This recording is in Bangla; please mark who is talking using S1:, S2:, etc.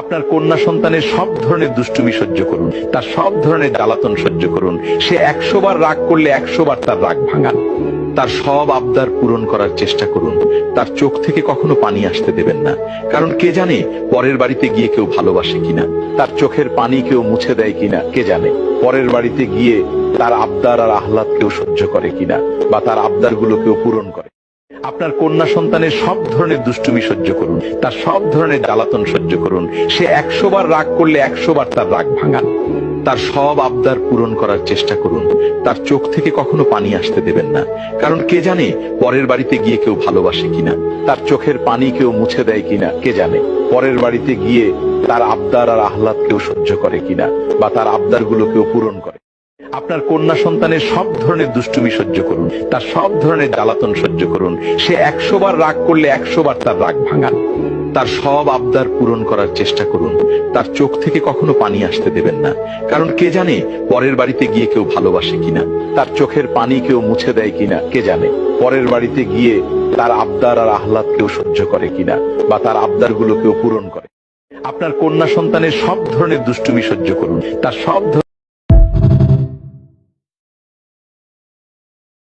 S1: আপনার কন্যা সন্তানের সব ধরনের দুষ্টুমি সহ্য করুন, তার সব ধরনের জ্বালাতন সহ্য করুন। সে 100 বার রাগ করলে 100 বার তার রাগ ভাঙান। তার সব আবদার পূরণ করার চেষ্টা করুন। তার চোখ থেকে কখনো পানি আসতে দেবেন না, কারণ কে জানে পরের বাড়িতে গিয়ে কেউ ভালোবাসে কিনা, তার চোখের পানি কেউ মুছে দেয় কিনা কে জানে, পরের বাড়িতে গিয়ে তার আবদার আর আহ্লাদ কেউ সহ্য করে কিনা, বা তার আবদারগুলো কেউ পূরণ করে। আপনার কন্যা সন্তানের সব ধরনের দুষ্টুমি সহ্য করুন, তার সব ধরনের জ্বালাতন সহ্য করুন। সে 100 বার রাগ করলে 100 বার তার রাগ ভাঙান। তার সব আবদার পূরণ করার চেষ্টা করুন। তার চোখ থেকে কখনো পানি আসতে দেবেন না, কারণ কে জানে পরের বাড়িতে গিয়ে কেউ ভালোবাসে কিনা, তার চোখের পানি কেউ মুছে দেয় কিনা কে জানে, পরের বাড়িতে গিয়ে তার আবদার আর আহ্লাদ কেউ সহ্য করে কিনা, বা তার আবদারগুলো কেউ পূরণ করে। আপনার কন্যা সন্তানের সব ধরনের দুষ্টুমি সহ্য করুন, তার সব ধরনের জ্বালাতন সহ্য করুন। সে 100 বার রাগ করলে 100 বার তার রাগ ভাঙান। তার সব আবদার পূরণ করার চেষ্টা করুন। তার চোখ থেকে কখনো পানি আসতে দেবেন না, কারণ কে জানে পরের বাড়িতে গিয়ে কেউ ভালোবাসে কিনা, তার চোখের পানি কেউ মুছে দেয় কিনা কে জানে, পরের বাড়িতে গিয়ে তার আবদার আর আহ্লাদ কেউ সহ্য করে কিনা, বা তার আবদারগুলো কেউ পূরণ করে। আপনার কন্যা সন্তানের সব ধরনের দুষ্টুমি সহ্য করুন, তার সব